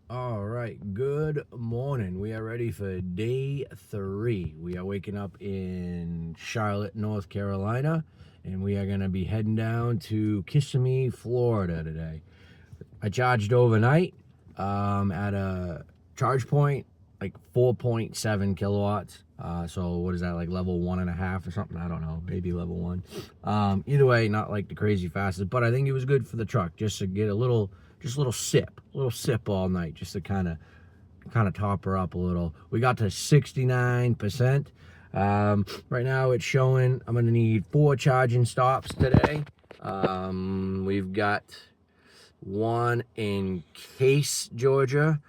All right, good morning. We are ready for day 3. We are waking up in Charlotte, North Carolina, and we are going to be heading down to Kissimmee, Florida today. I charged overnight at a charge point, like 4.7 kilowatts. So what is that, like level 1.5 or something? I don't know, maybe level 1. Either way, not like the crazy fastest, but I think it was good for the truck just to get a little sip all night, just to kind of top her up a little. We got to 69%. Right now it's showing I'm gonna need 4 charging stops today. We've got one in Case, Georgia,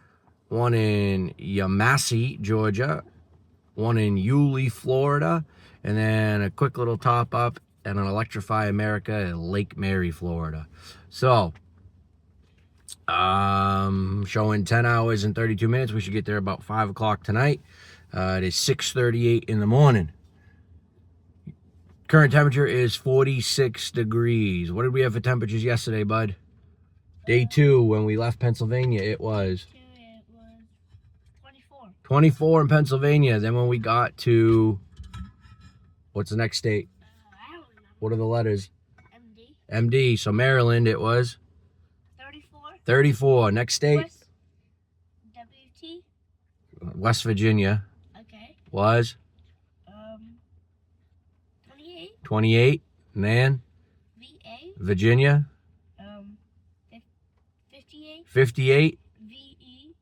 one in Yamasee, Georgia, one in Yulee, Florida, and then a quick little top up and an Electrify America in Lake Mary, Florida. So showing 10 hours and 32 minutes. We should get there about 5 o'clock tonight. It is 6:38 in the morning. Current temperature is 46 degrees. What did we have for temperatures yesterday, bud? Day 2, when we left Pennsylvania, it was 24. 24 in Pennsylvania. Then when we got to, what's the next state? I don't remember. What are the letters? MD. MD. So Maryland, it was 34. 34. Next state? WT. West Virginia. Okay. Was 28. 28. And then VA. Virginia. 58. 58. VE.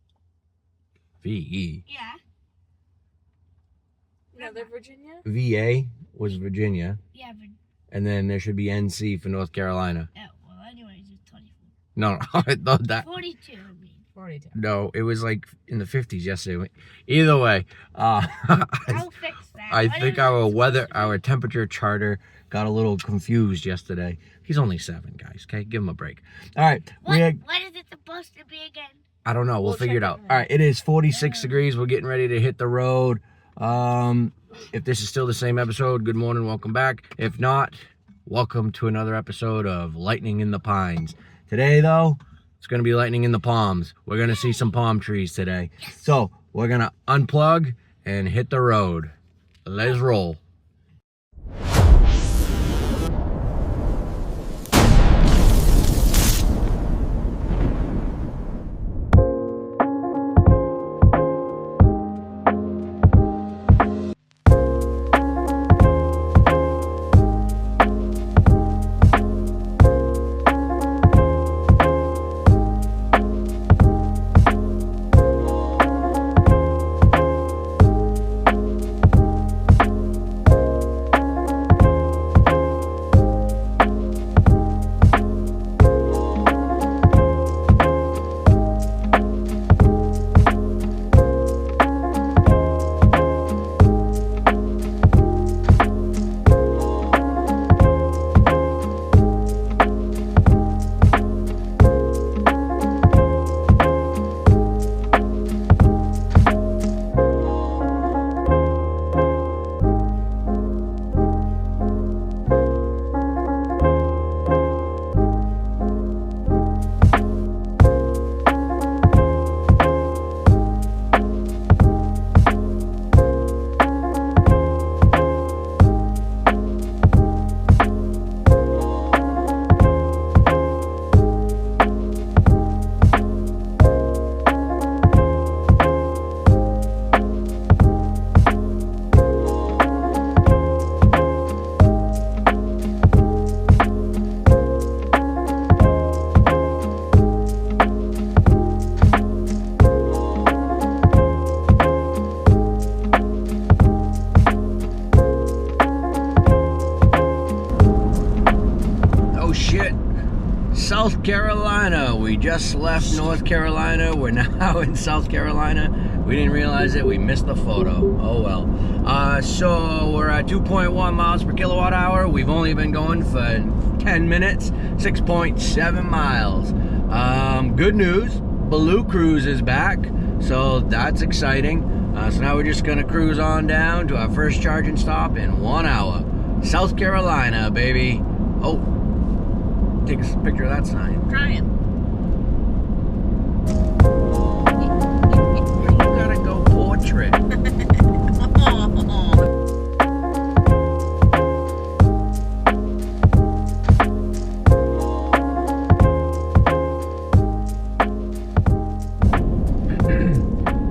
VE. Yeah. Another Virginia? VA was Virginia. Yeah, but And then there should be NC for North Carolina. well, anyways, it's 24. No, I thought that. 42. I mean. 42. No, it was like in the 50s yesterday. Either way, I'll fix that. I think our temperature charter got a little confused yesterday. He's only 7, guys. Okay, give him a break. All right, What is it supposed to be again? I don't know. We'll figure it out. check it All right, it is 46 degrees. We're getting ready to hit the road. If this is still the same episode, good morning, welcome back. If not, welcome to another episode of Lightning in the Pines. Today, though, it's going to be lightning in the palms. We're going to see some palm trees today. So we're going to unplug and hit the road. Let's roll. South Carolina. We just left North Carolina. We're now in South Carolina. We didn't realize it. We missed the photo. Oh well. So we're at 2.1 miles per kilowatt hour. We've only been going for 10 minutes, 6.7 miles. Good news, Baloo Cruise is back, so that's exciting. So now we're just gonna cruise on down to our first charging stop in 1 hour. South Carolina, baby. Oh, take a picture of that sign. Trying.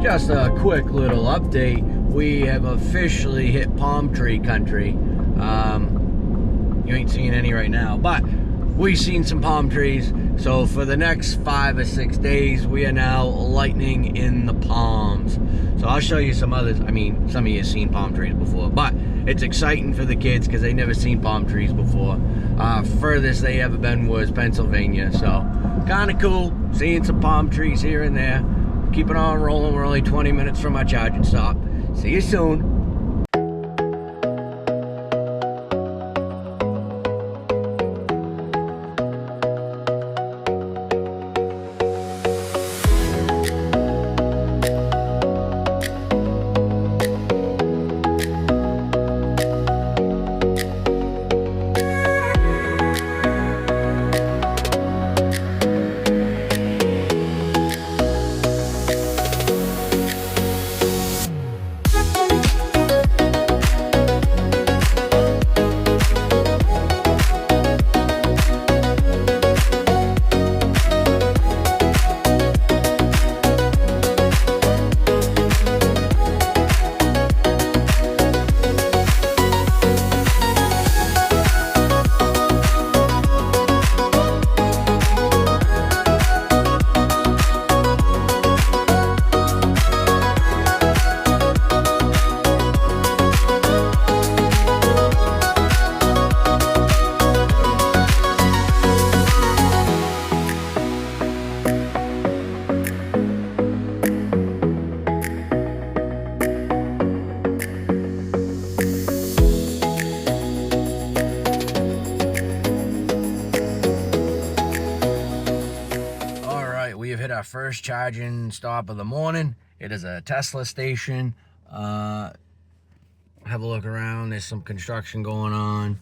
Just a quick little update. We have officially hit palm tree country. You ain't seeing any right now, but we've seen some palm trees. So for the next 5 or 6 days, we are now lightning in the palms. So I'll show you some others. I mean, some of you have seen palm trees before, but it's exciting for the kids because they never seen palm trees before. Furthest they ever been was Pennsylvania. So kind of cool seeing some palm trees here and there. Keep it on rolling. We're only 20 minutes from our charging stop. See you soon. Our first charging stop of the morning. It is a Tesla station. Have a look around. There's some construction going on.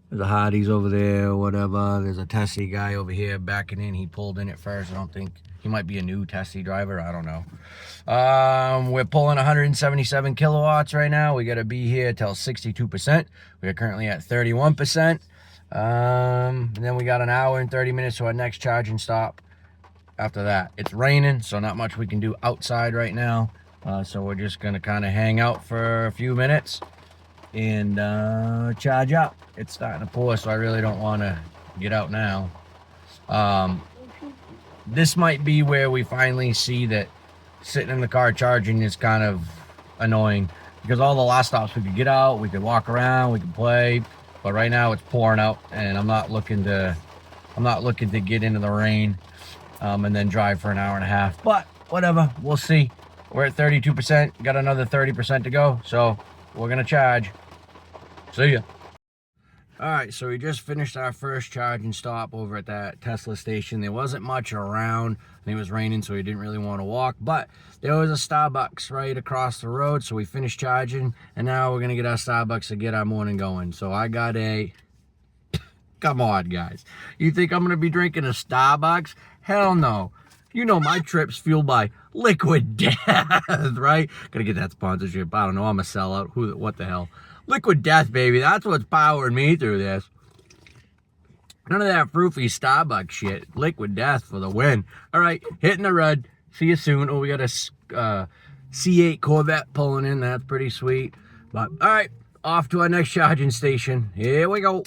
There's a Hardee's over there or whatever. There's a Tesla guy over here backing in. He pulled in it first. I don't think he might be a new Tesla driver. I don't know. We're pulling 177 kilowatts right now. We got to be here till 62%. We are currently at 31%. And then we got an hour and 30 minutes to our next charging stop. After that, it's raining, so not much we can do outside right now. So we're just gonna kind of hang out for a few minutes and charge up. It's starting to pour, so I really don't want to get out now. This might be where we finally see that sitting in the car charging is kind of annoying, because all the last stops we could get out, we could walk around, we could play, but right now it's pouring out, and I'm not looking to get into the rain. And then drive for an hour and a half, but whatever, we'll see. We're at 32%, got another 30% to go, so we're gonna charge. See ya. All right, so we just finished our first charging stop over at that Tesla station. There wasn't much around. I think it was raining, so we didn't really want to walk, but there was a Starbucks right across the road, so we finished charging, and now we're gonna get our Starbucks to get our morning going. So I got a come on, guys. You think I'm gonna be drinking a Starbucks? Hell no. You know my trip's fueled by Liquid Death, right? Gotta get that sponsorship. I don't know. I'm a sellout. What the hell? Liquid Death, baby. That's what's powering me through this. None of that froofy Starbucks shit. Liquid Death for the win. All right, hitting the road. See you soon. Oh, we got a C8 Corvette pulling in. That's pretty sweet. But all right, off to our next charging station. Here we go.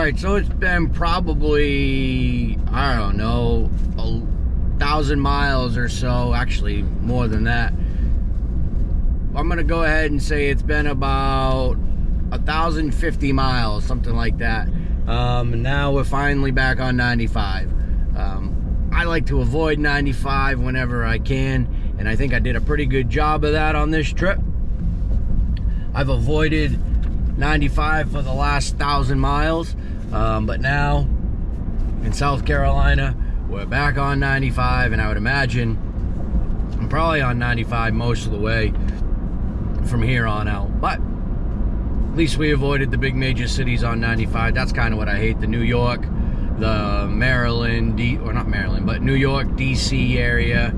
right, so it's been probably, I don't know, 1,000 miles or so, actually more than that. I'm gonna go ahead and say it's been about 1,050 miles, something like that. And now we're finally back on 95. I like to avoid 95 whenever I can, and I think I did a pretty good job of that on this trip. I've avoided 95 for the last 1,000 miles, but now in South Carolina we're back on 95, and I would imagine I'm probably on 95 most of the way from here on out. But at least we avoided the big major cities on 95. That's kind of what I hate. The New York, the Maryland, or not Maryland, but New York, DC area.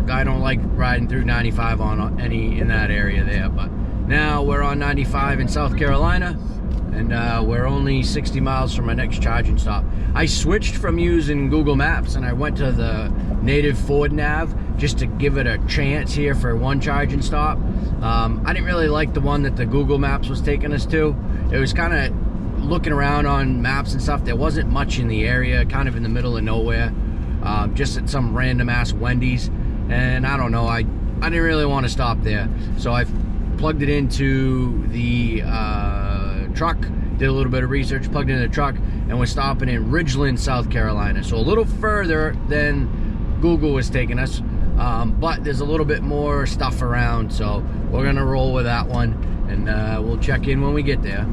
I don't like riding through 95 on in that area there. But now we're on 95 in South Carolina, and we're only 60 miles from our next charging stop. I switched from using Google Maps and I went to the native Ford Nav just to give it a chance here for one charging stop. I didn't really like the one that the Google Maps was taking us to. It was kind of looking around on maps and stuff. There wasn't much in the area, kind of in the middle of nowhere, just at some random ass Wendy's. And I don't know, I didn't really want to stop there. So I plugged it into the truck, did a little bit of research, plugged it in the truck, and we're stopping in Ridgeland, South Carolina. So a little further than Google was taking us, but there's a little bit more stuff around, so we're gonna roll with that one, and we'll check in when we get there.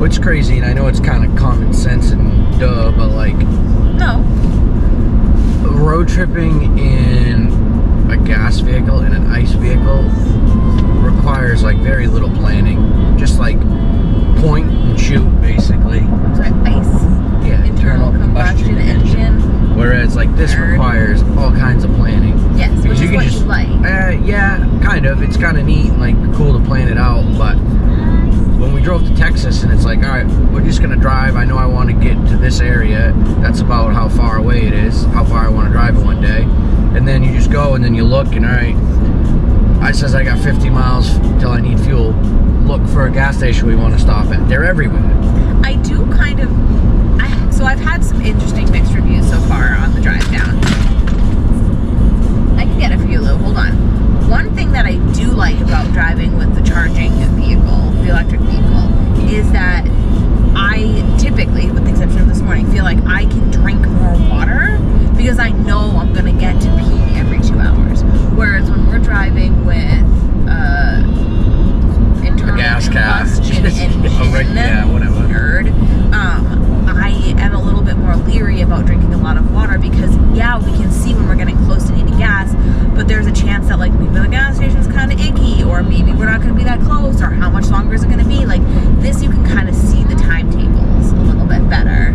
It's crazy, and I know it's kind of common sense and duh, but like, no, road tripping in a gas vehicle and an ICE vehicle requires like very little planning. Just like point and shoot, basically. sorry, ICE, Yeah, internal combustion engine. Whereas like this requires all kinds of planning. Yes, which Because is what you like. Yeah, kind of. It's kind of neat and like cool to plan it out, but when we drove to Texas and it's like, all right, we're just gonna drive. I know I want to get to this area. That's about how far away it is, how far I want to drive it one day. And then you just go and then you look and all right, I says I got 50 miles till I need fuel. Look for a gas station we want to stop at. They're everywhere. I do kind of, so I've had some interesting mixed reviews so far on the drive down. I can get it for you, Lou, hold on. One thing that I do like about driving with the charging vehicle, the electric vehicle, is that I typically, with the exception of this morning, feel like I can drink more water because I know I'm going to get to pee every 2 hours. Whereas when we're driving with internal gas car. combustion engine, Yeah, whatever. nerd, I am a little bit more leery about drinking a lot of water because, yeah, we can see when we're getting close to needing gas, but there's a chance that like maybe the gas station's kind of icky, or maybe we're not going to be that close, or how much longer is it going to be. Like this, you can kind of see the timetables a little bit better.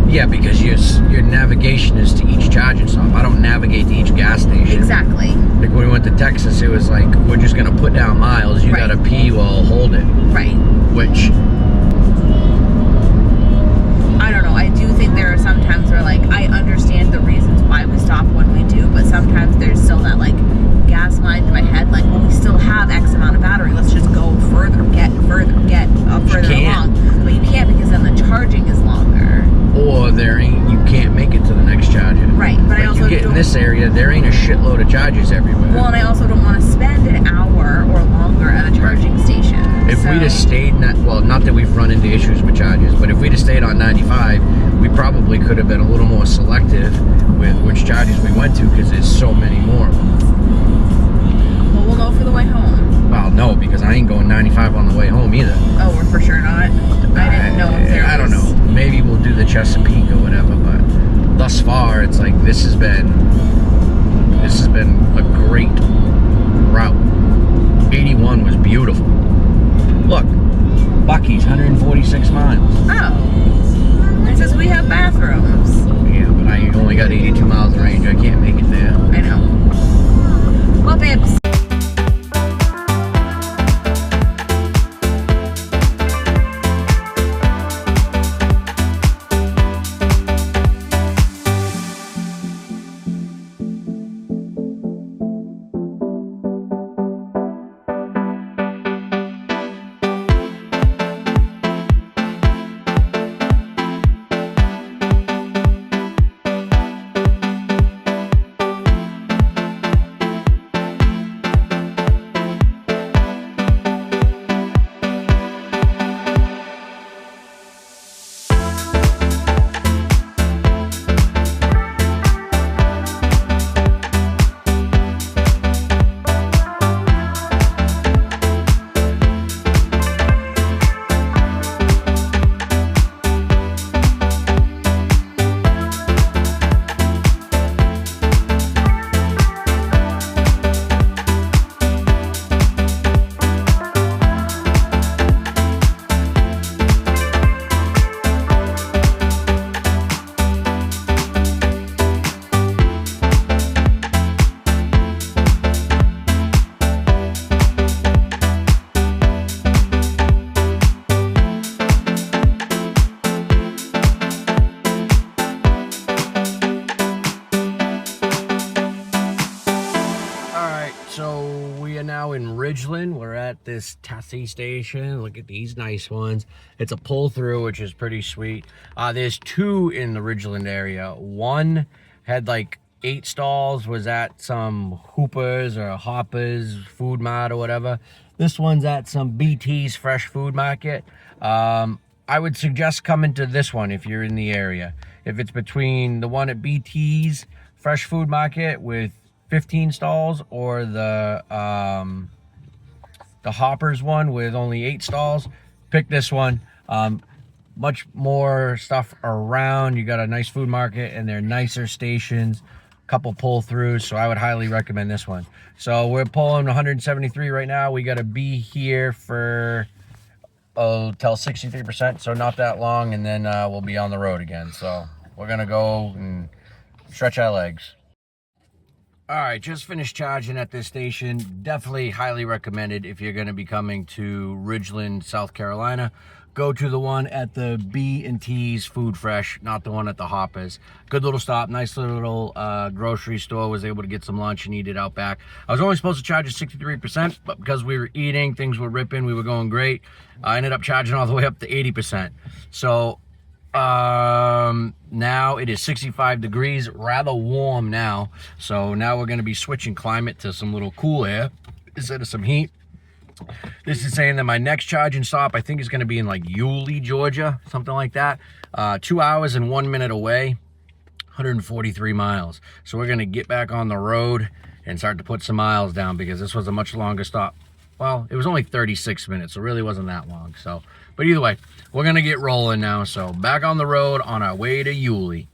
Yeah, because your navigation is to each charging stop. I don't navigate to each gas station. Exactly. Like when we went to Texas, it was like, we're just gonna put down miles. You Right. gotta pee while hold it. Right. Which, I don't know. I do think there are some times where like I understand the reasons why we stop when we do, but sometimes there's still that like gas line in my head, like, well, we still have X amount of battery. Let's just go further, get further along. But you can't because then the charging is longer. or you can't make it to the next charger. Right, but like I also you get in this area, there ain't a shitload of chargers everywhere. Well, and I also don't want to spend an hour or longer at a charging station. If we'd have stayed, well, not that we've run into issues with charges, but if we'd have stayed on 95, we probably could have been a little more selective with which charges we went to, because there's so many more of them. Well, we'll know for the way home. Well, no, because I ain't going 95 on the way home either. Oh, we're for sure not? I didn't know if there was... I don't know. Maybe we'll do the Chesapeake or whatever, but thus far, it's like this has been a great route. 81 was beautiful. Look, Bucky's 146 miles. Oh. It says we have bathrooms. Yeah, but I only got 82 miles of range. I can't make it there. I know. Well, babes. We're at this Tessie station. Look at these nice ones. It's a pull through, which is pretty sweet. There's two in the Ridgeland area. One had like 8 stalls, was at some Hoopers or Hoppers Food Mart or whatever. This one's at some BT's Fresh Food Market. I would suggest coming to this one if you're in the area. If it's between the one at BT's Fresh Food Market with 15 stalls or the Hoppers one with only 8 stalls, pick this one. Much more stuff around. You got a nice food market and they're nicer stations, couple pull throughs, so I would highly recommend this one. So we're pulling 173 right now. We got to be here for till 63%, so not that long, and then we'll be on the road again. So we're gonna go and stretch our legs. All right, just finished charging at this station. Definitely highly recommended if you're going to be coming to Ridgeland, South Carolina. Go to the one at the B&T's Food Fresh, not the one at the Hoppers. Good little stop, nice little grocery store. Was able to get some lunch and eat it out back. I was only supposed to charge at 63%, but because we were eating, things were ripping, we were going great. I ended up charging all the way up to 80%. So now it is 65 degrees, rather warm now. So now we're going to be switching climate to some little cool air instead of some heat. This is saying that my next charging stop, I think, is going to be in like Yulee, Georgia, something like that. 2 hours and 1 minute away, 143 miles. So we're going to get back on the road and start to put some miles down, because this was a much longer stop. Well, it was only 36 minutes, so it really wasn't that long. So, but either way, we're going to get rolling now. So back on the road on our way to Yulee.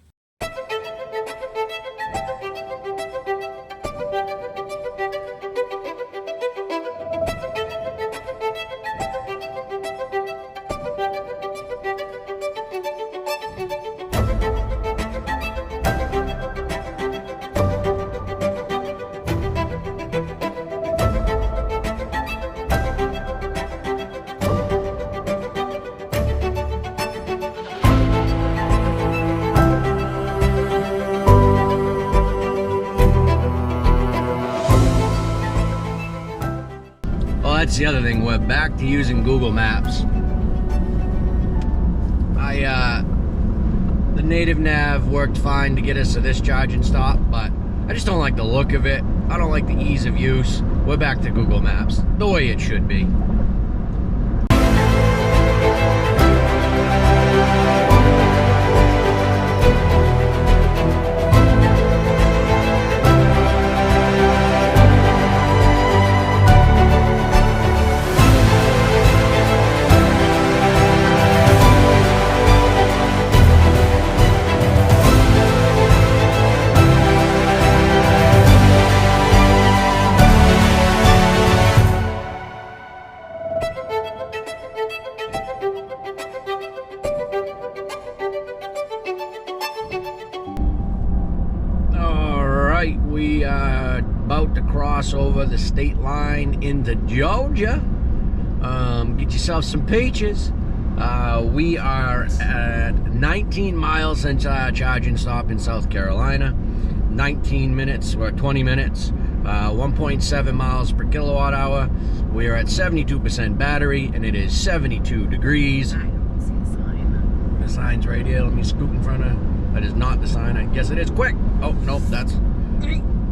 That's the other thing, we're back to using Google Maps. The native nav worked fine to get us to this charging stop, but I just don't like the look of it. I don't like the ease of use. We're back to Google Maps, the way it should be. are about to cross over the state line into Georgia. Get yourself some peaches. We are at 19 miles since our charging stop in South Carolina. 19 minutes or 20 minutes. 1.7 miles per kilowatt hour. We are at 72% battery, and it is 72 degrees. I don't see a sign. The sign's right here. Let me scoot in front of. That is not the sign. I guess it is. Quick. Oh, nope. That's.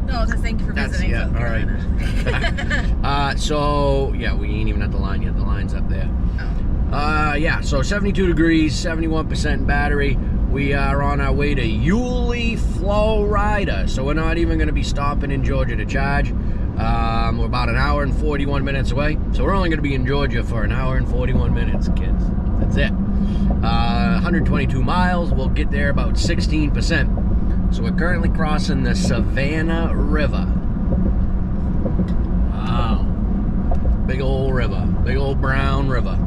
No, just thank you for visiting. Yeah. South All right. Carolina. So yeah, we ain't even at the line yet. The line's up there. Oh. Yeah. So 72 degrees, 71% battery. We are on our way to Kissimmee, Florida. So we're not even going to be stopping in Georgia to charge. We're about an hour and 41 minutes away. So we're only going to be in Georgia for an hour and 41 minutes, kids. That's it. 122 miles. We'll get there about 16%. So we're currently crossing the Savannah River. Wow. Big old river. Big old brown river.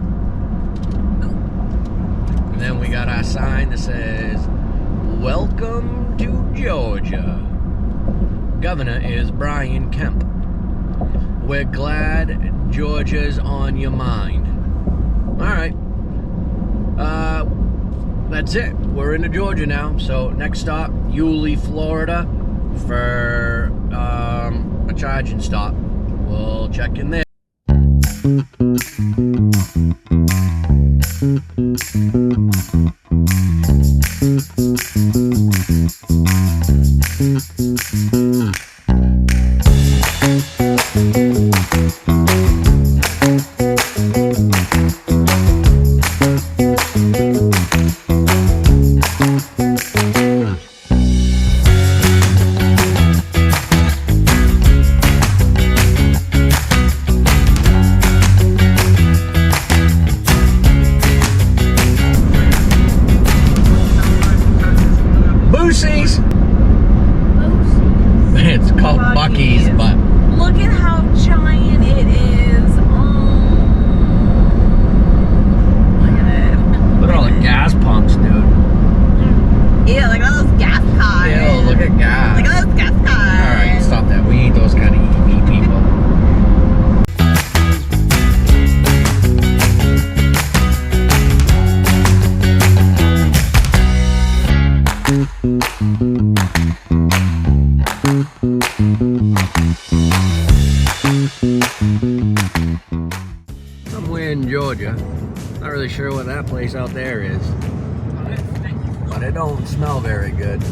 And then we got our sign that says, "Welcome to Georgia. Governor is Brian Kemp. We're glad Georgia's on your mind." All right. That's it. We're into Georgia now. So next stop, Kissimmee, Florida, for a charging stop. We'll check in there. Boosies! It's called Buc-ee's, but look at how giant it is. Oh, look at it. look at all the gas pumps, dude. Yeah, look at all those gas cars. Ew, look at gas. Look at those gas cars. Alright, stop that. We ain't those kind of EV people. Somewhere in Georgia. Not really sure what that place out there is. But it don't smell very good.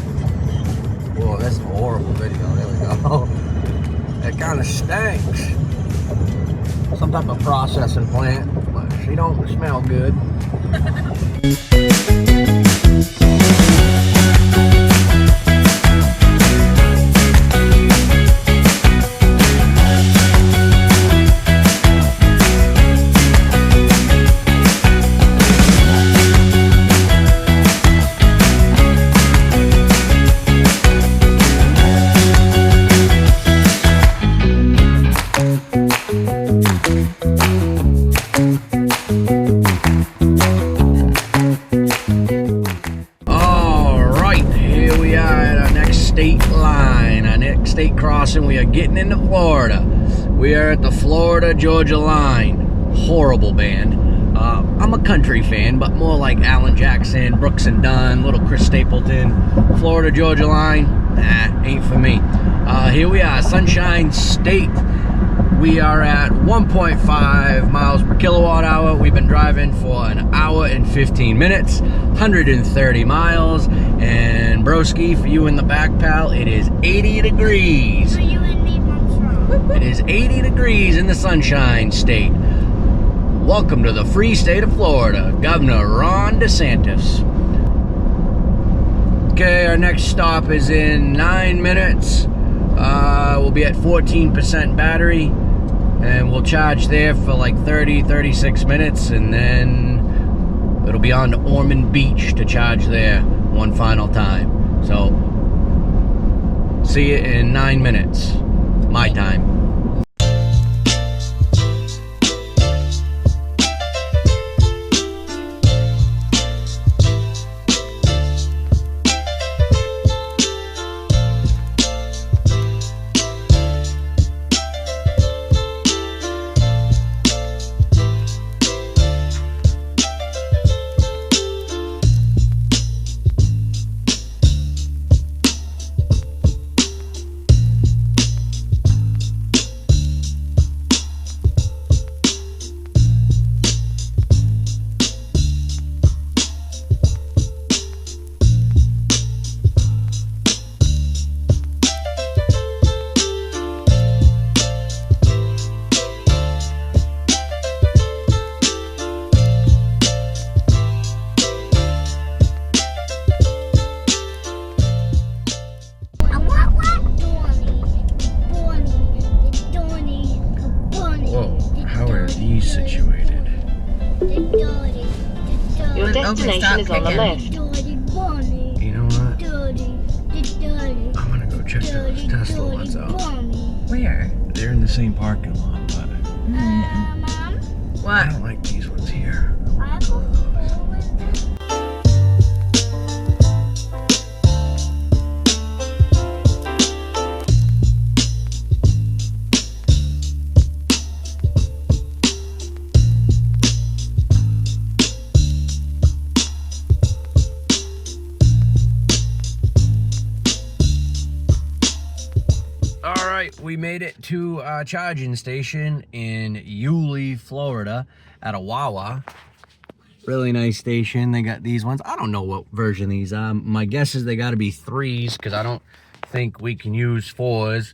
Whoa, that's a horrible video. There we go. It kind of stinks. Some type of processing plant, but she don't smell good. State crossing. We are getting into Florida. We are at the Florida-Georgia line. Horrible band. I'm a country fan, but more like Alan Jackson, Brooks and Dunn, little Chris Stapleton. Florida-Georgia line, nah, ain't for me. Here we are, Sunshine State. We are at 1.5 miles per kilowatt hour. We've been driving for an hour and 15 minutes, 130 miles. And broski, for you in the back, pal, it is 80 degrees. So you and me, Mom's It is 80 degrees in the Sunshine State. Welcome to the free state of Florida, Governor Ron DeSantis. Okay, our next stop is in 9 minutes. We'll be at 14% battery, and we'll charge there for like 36 minutes, and then it'll be on to Ormond Beach to charge there one final time. So, see you in 9 minutes, my time. destination is on the left. Dirty bunny. You know what? Dirty. I'm gonna go check those Tesla ones out. Where? They're in the same parking lot, but Mom, I What? don't like these ones here. I will go with them. All right, we made it to a charging station in Kissimmee, Florida at a Wawa. Really nice station. They got these ones. I don't know what version these are. My guess is they got to be 3s because I don't think we can use 4s.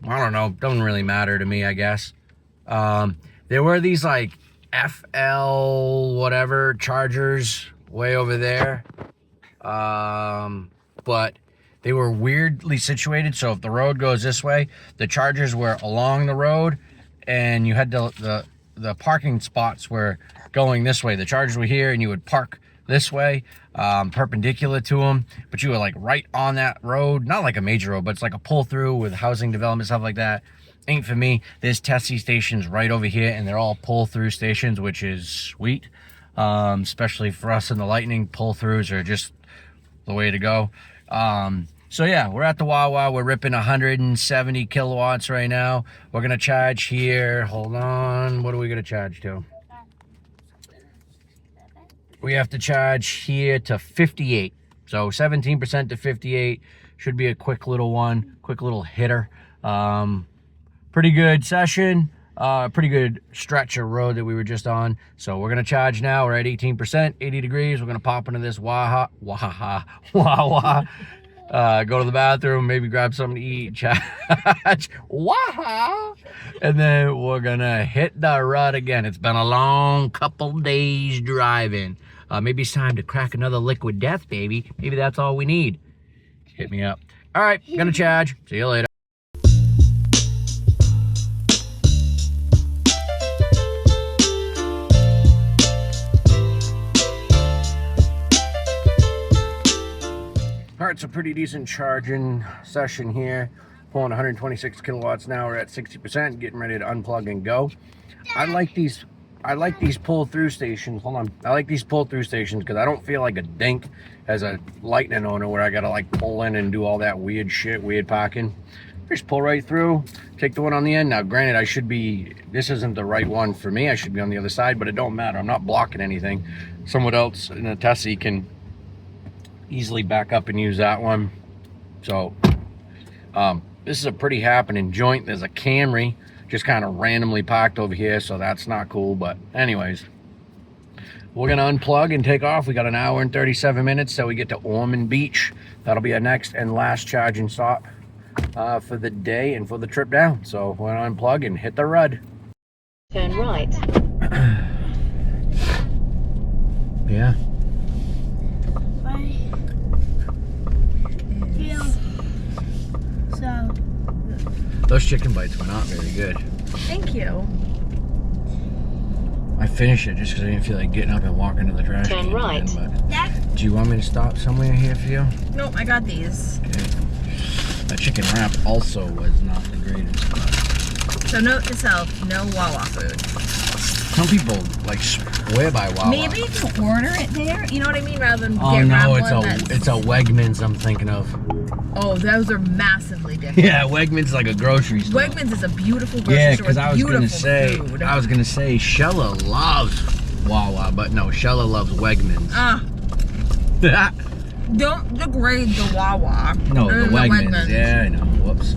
I don't know. Doesn't really matter to me, I guess. There were these like FL whatever chargers way over there. But they were weirdly situated, so if the road goes this way, the chargers were along the road, and you had the parking spots were going this way. The chargers were here, and you would park this way, perpendicular to them, but you were like right on that road, not like a major road, but it's like a pull through with housing development, stuff like that. Ain't for me. There's Tessie stations right over here, and they're all pull through stations, which is sweet, especially for us in the Lightning. Pull throughs are just the way to go. So yeah, we're at the Wawa. We're ripping 170 kilowatts right now. We're gonna charge here. Hold on. What are we gonna charge to? We have to charge here to 58. So 17% to 58 should be a quick little one, quick little hitter. Pretty good session. Pretty good stretch of road that we were just on. So we're gonna charge now. We're at 18%, 80 degrees. We're gonna pop into this Wawa. Go to the bathroom, maybe grab something to eat, charge, wow, and then we're gonna hit the road again. It's been a long couple days driving. Maybe it's time to crack another liquid death, baby. Maybe that's all we need. Hit me up. All right, gonna charge. See you later. All right, it's a pretty decent charging session here. Pulling 126 kilowatts now. We're at 60%, getting ready to unplug and go. I like these pull-through stations. Hold on. I like these pull-through stations because I don't feel like a dink as a Lightning owner where I gotta like pull in and do all that weird shit, weird parking. Just pull right through, take the one on the end. Now, granted, this isn't the right one for me. I should be on the other side, but it don't matter. I'm not blocking anything. Someone else in a Tessie can easily back up and use that one. So this is a pretty happening joint. There's a Camry just kind of randomly parked over here, so that's not cool. But anyways, we're gonna unplug and take off. We got an hour and 37 minutes till we get to Ormond Beach. That'll be our next and last charging stop for the day and for the trip down. So we're gonna unplug and hit the road. Turn right. Yeah. So, Those chicken bites were not very good. Thank you. I finished it just because I didn't feel like getting up and walking to the trash Turn can right. again, but do you want me to stop somewhere here for you? Nope, I got these. Okay. That chicken wrap also was not the greatest, but So note to self, no Wawa food. some people like swear by Wawa. Maybe to order it there, you know what I mean, rather than Oh get no, one it's a Wegmans I'm thinking of. Oh, those are massively different. Yeah, Wegmans is like a grocery store. Wegmans is a beautiful grocery Yeah, store because with I was gonna say, food. Shella loves Wawa, but no, Shella loves Wegmans. Don't degrade the Wawa. No, the Wegmans. Yeah, I know. Whoops.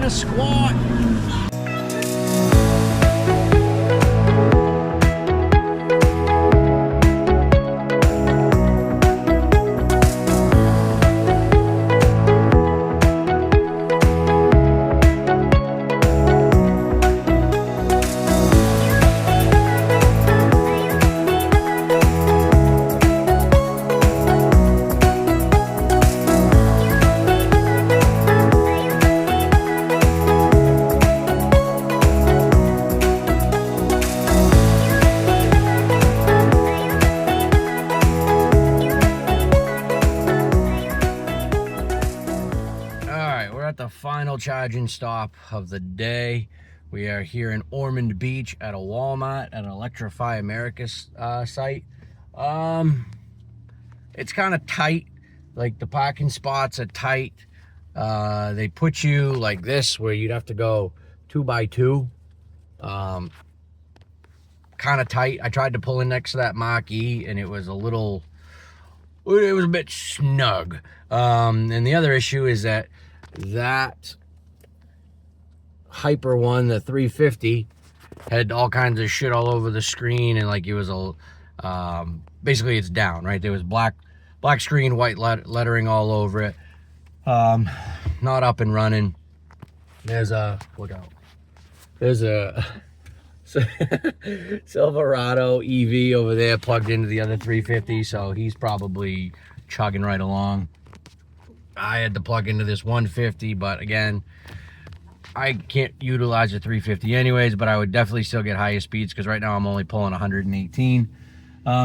a squat. The final charging stop of the day. We are here in Ormond Beach at a Walmart at an Electrify America site. It's kind of tight, like the parking spots are tight. They put you like this where you'd have to go 2 by 2. Kind of tight. I tried to pull in next to that Mach-E and it was a bit snug. And the other issue is that Hyper one, the 350, had all kinds of shit all over the screen, and like it was basically it's down, right? There was black screen, white lettering all over it. Not up and running. There's a Silverado EV over there plugged into the other 350, so he's probably chugging right along. I had to plug into this 150, but again, I can't utilize a 350 anyways, but I would definitely still get higher speeds because right now I'm only pulling 118.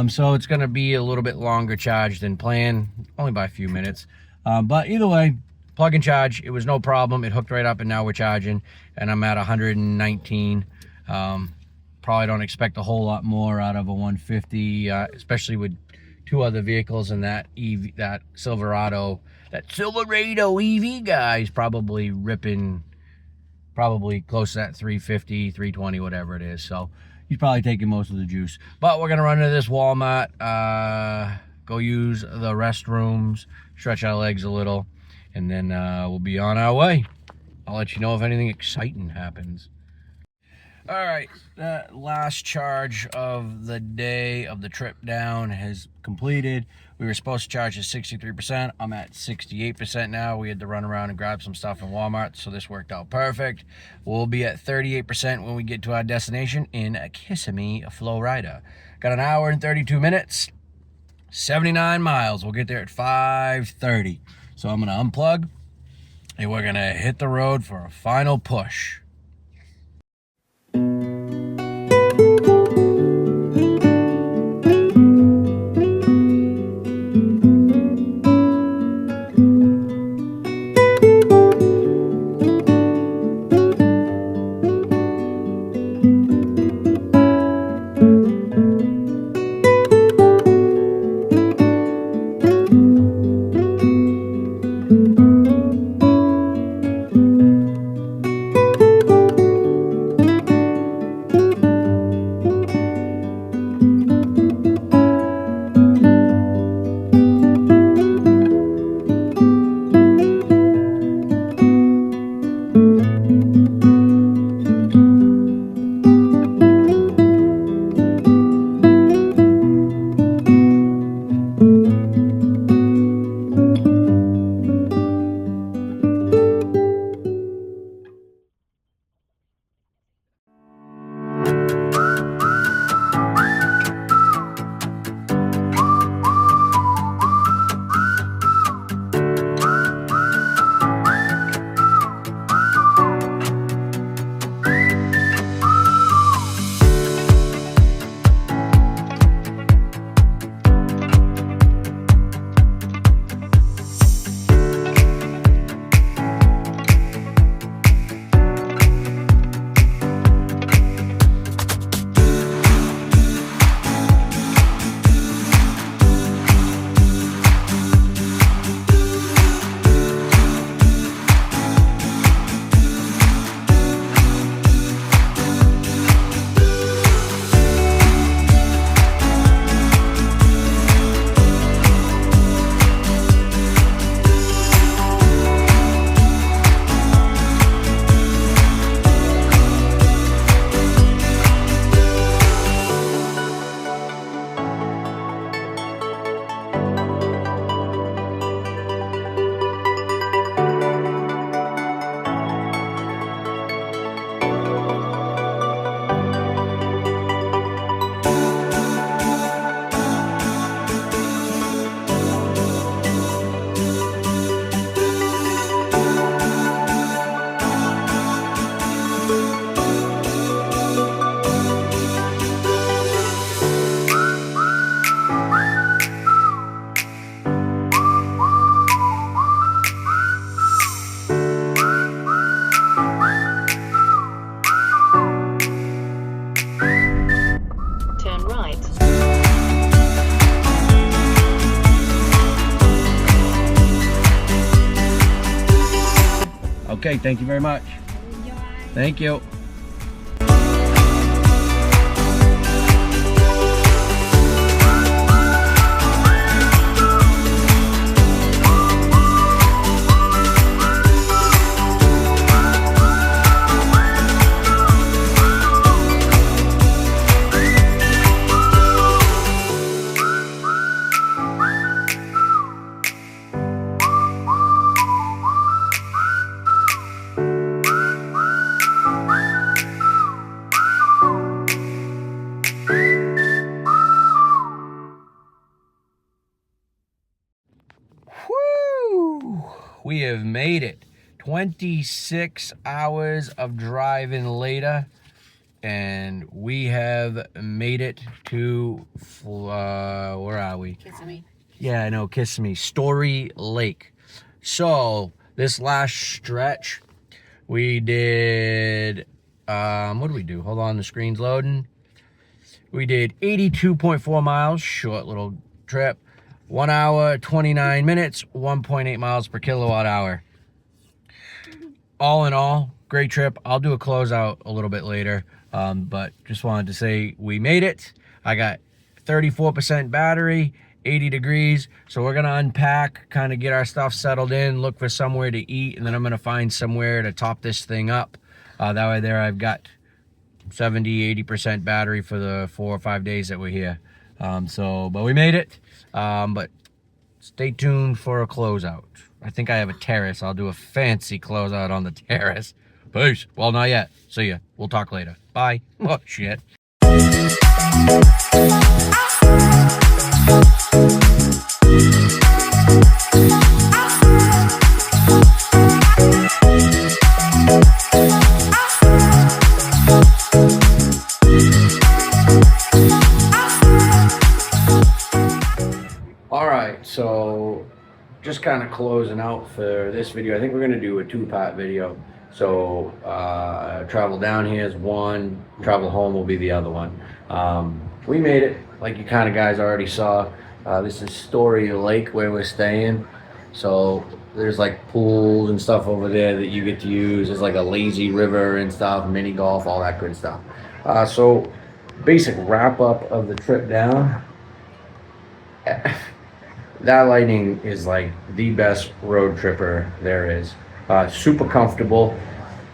So it's going to be a little bit longer charge than planned, only by a few minutes. But either way, plug and charge, it was no problem. It hooked right up and now we're charging and I'm at 119. Probably don't expect a whole lot more out of a 150, especially with 2 other vehicles and that Silverado EV guy is probably ripping close to that 350, 320, whatever it is. So he's probably taking most of the juice. But we're going to run into this Walmart, go use the restrooms, stretch our legs a little, and then we'll be on our way. I'll let you know if anything exciting happens. All right, that last charge of the day of the trip down has completed. We were supposed to charge at 63%. I'm at 68% now. We had to run around and grab some stuff in Walmart, so this worked out perfect. We'll be at 38% when we get to our destination in Kissimmee, Florida. Got an hour and 32 minutes, 79 miles. We'll get there at 5:30. So I'm gonna unplug and we're gonna hit the road for a final push. Okay, thank you very much. Thank you. Woo! We have made it. 26 hours of driving later, and we have made it to, where are we? Kissimmee. Yeah, I know, Kissimmee. Story Lake. So, this last stretch, we did, what did we do? Hold on, the screen's loading. We did 82.4 miles, short little trip. 1 hour, 29 minutes, 1.8 miles per kilowatt hour. All in all, great trip. I'll do a closeout a little bit later, but just wanted to say we made it. I got 34% battery, 80 degrees. So we're gonna unpack, kind of get our stuff settled in, look for somewhere to eat, and then I'm gonna find somewhere to top this thing up. That way there I've got 70-80% battery for the 4 or 5 days that we're here. But we made it. But stay tuned for a closeout. I think I have a terrace. I'll do a fancy closeout on the terrace. Peace. Well, not yet. See ya. We'll talk later. Bye. Oh, shit. So just kind of closing out for this video. I think we're going to do a 2-part video. So travel down here is one, travel home will be the other one. We made it, like you kind of guys already saw. This is Story Lake where we're staying. So there's like pools and stuff over there that you get to use. There's like a lazy river and stuff, mini golf, all that good stuff. So basic wrap up of the trip down. That lighting is like the best road tripper there is. Super comfortable.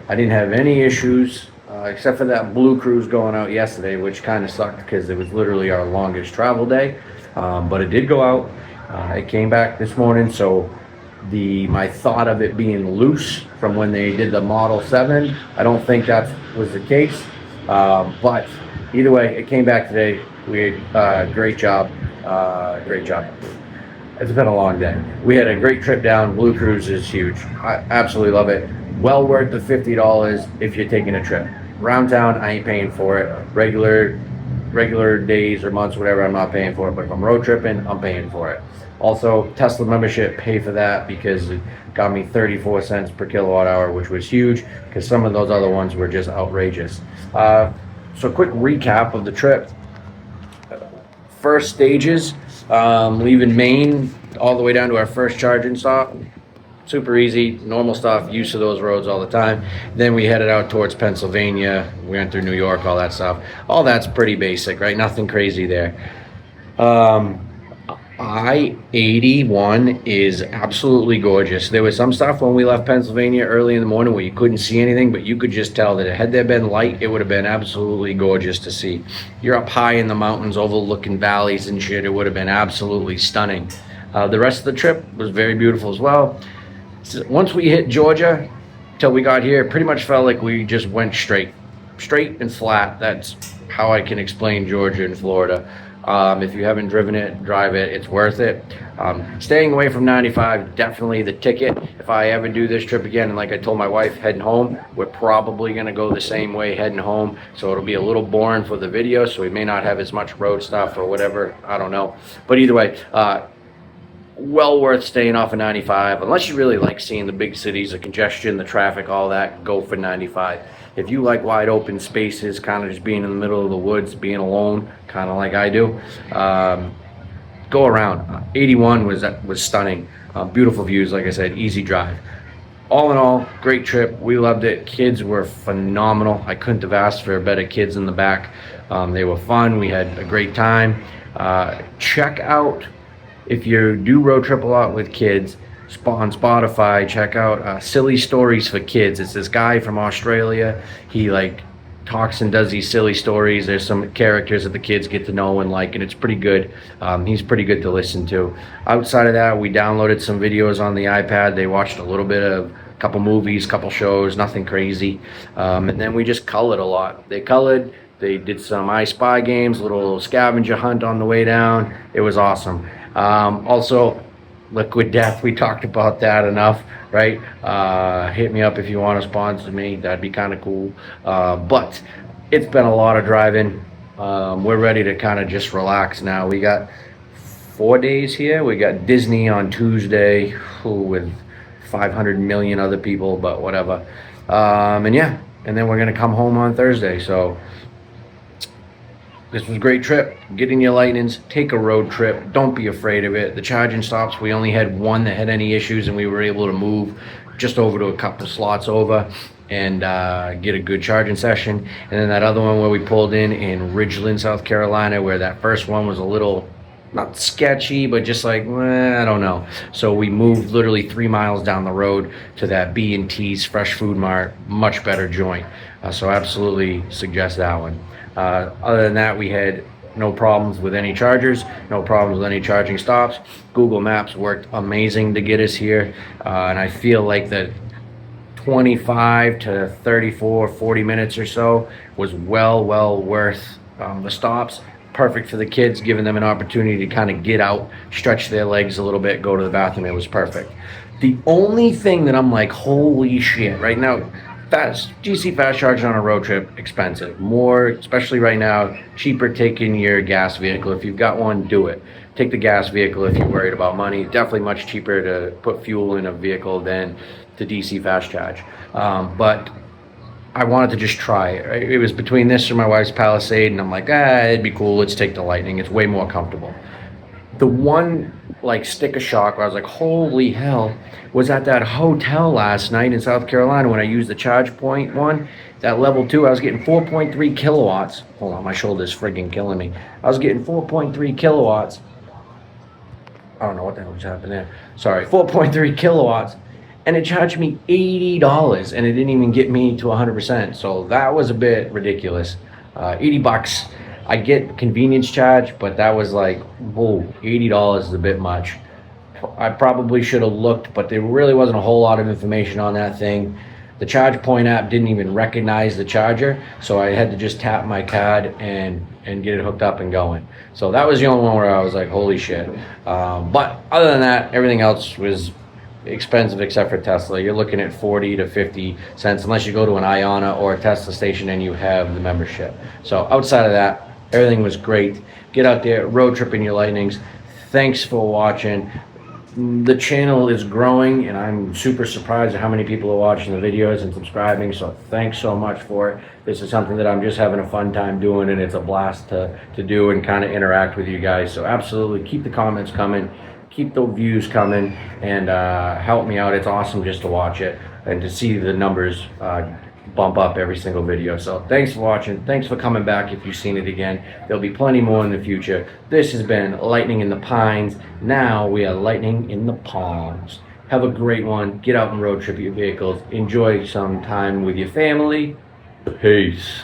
I didn't have any issues except for that blue cruise going out yesterday, which kind of sucked because it was literally our longest travel day. But it did go out. It came back this morning, so my thought of it being loose from when they did the Model 7, I don't think that was the case. But either way, it came back today. We great job. Great job. It's been a long day. We had a great trip down. Blue Cruise is huge. I absolutely love it. Well worth the $50 if you're taking a trip. Round town, I ain't paying for it. Regular days or months, whatever, I'm not paying for it. But if I'm road tripping, I'm paying for it. Also, Tesla membership, pay for that because it got me 34 cents per kilowatt hour, which was huge because some of those other ones were just outrageous. So quick recap of the trip. First stages, leaving Maine all the way down to our first charging stop. Super easy, normal stuff, used to those roads all the time. Then we headed out towards Pennsylvania. We went through New York, all that stuff. All that's pretty basic, right? Nothing crazy there. I-81 is absolutely gorgeous. There was some stuff when we left Pennsylvania early in the morning where you couldn't see anything, but you could just tell that had there been light, it would have been absolutely gorgeous to see. You're up high in the mountains overlooking valleys and shit. It would have been absolutely stunning. The rest of the trip was very beautiful as well. So once we hit Georgia, till we got here, it pretty much felt like we just went straight and flat. That's how I can explain Georgia and Florida. If you haven't driven it, drive it. It's worth it. Staying away from 95, definitely the ticket. If I ever do this trip again, and like I told my wife, heading home, we're probably going to go the same way heading home. So it'll be a little boring for the video, so we may not have as much road stuff or whatever. I don't know. But either way, well worth staying off of 95. Unless you really like seeing the big cities, the congestion, the traffic, all that, go for 95. If you like wide open spaces, kind of just being in the middle of the woods, being alone, kind of like I do, go around. 81 was stunning. Beautiful views, like I said, easy drive. all in all, great trip. We loved it. Kids were phenomenal. I couldn't have asked for better kids in the back. They were fun. We had a great time. Check out, if you do road trip a lot with kids, on Spotify, check out Silly Stories for Kids. It's this guy from Australia. He like talks and does these silly stories. There's some characters that the kids get to know and like, and it's pretty good. He's pretty good to listen to. Outside of that, we downloaded some videos on the iPad. They watched a little bit of a couple movies, couple shows, nothing crazy. And then we just colored a lot. They colored. They did some I Spy games, a little scavenger hunt on the way down. It was awesome. Also, Liquid Death, we talked about that enough, right? Hit me up if you want to sponsor me. That'd be kind of cool. But it's been a lot of driving. We're ready to kind of just relax now. We got 4 days here. We got Disney on Tuesday with 500 million other people, but whatever. And yeah, and then we're going to come home on Thursday. So this was a great trip. Get in your lightnings, take a road trip. Don't be afraid of it. The charging stops, we only had one that had any issues, and we were able to move just over to a couple of slots over and get a good charging session. And then that other one where we pulled in Ridgeland, South Carolina, where that first one was a little, not sketchy, but just like, I don't know. So we moved literally 3 miles down the road to that B&T's Fresh Food Mart, much better joint. So absolutely suggest that one. Other than that, we had no problems with any chargers, no problems with any charging stops. Google Maps worked amazing to get us here, and I feel like the 25 to 34, 40 minutes or so was well worth the stops. Perfect for the kids, giving them an opportunity to kind of get out, stretch their legs a little bit, go to the bathroom. It was perfect. The only thing that I'm like, holy shit, right now, DC fast charging on a road trip, expensive. More, especially right now, cheaper taking your gas vehicle. If you've got one, do it. Take the gas vehicle if you're worried about money. Definitely much cheaper to put fuel in a vehicle than to DC fast charge. But I wanted to just try it. Right? It was between this or my wife's Palisade, and I'm like, it'd be cool. Let's take the Lightning. It's way more comfortable. The one like sticker shock where I was like, holy hell, was at that hotel last night in South Carolina when I used the charge point one, that level 2, I was getting 4.3 kilowatts. Hold on, my shoulder's friggin' killing me. I was getting 4.3 kilowatts. I don't know what the hell just happened there. Sorry, 4.3 kilowatts. And it charged me $80, and it didn't even get me to 100%. So that was a bit ridiculous. $80. I get convenience charge, but that was like, whoa, $80 is a bit much. I probably should have looked, but there really wasn't a whole lot of information on that thing. The Charge Point app didn't even recognize the charger, so I had to just tap my card and get it hooked up and going. So that was the only one where I was like, holy shit. But other than that, everything else was expensive except for Tesla. You're looking at 40 to 50 cents unless you go to an Iona or a Tesla station and you have the membership. So outside of that, everything was great. Get out there, road trip in your Lightnings. Thanks for watching. The channel is growing, and I'm super surprised at how many people are watching the videos and subscribing, so thanks so much for it. This is something that I'm just having a fun time doing, and it's a blast to do and kind of interact with you guys. So absolutely keep the comments coming, keep the views coming, and help me out. It's awesome just to watch it and to see the numbers bump up every single video. So thanks for watching. Thanks for coming back if you've seen it again. There'll be plenty more in the future. This has been Lightning in the Pines. Now we are Lightning in the Ponds. Have a great one. Get out and road trip your vehicles. Enjoy some time with your family. Peace.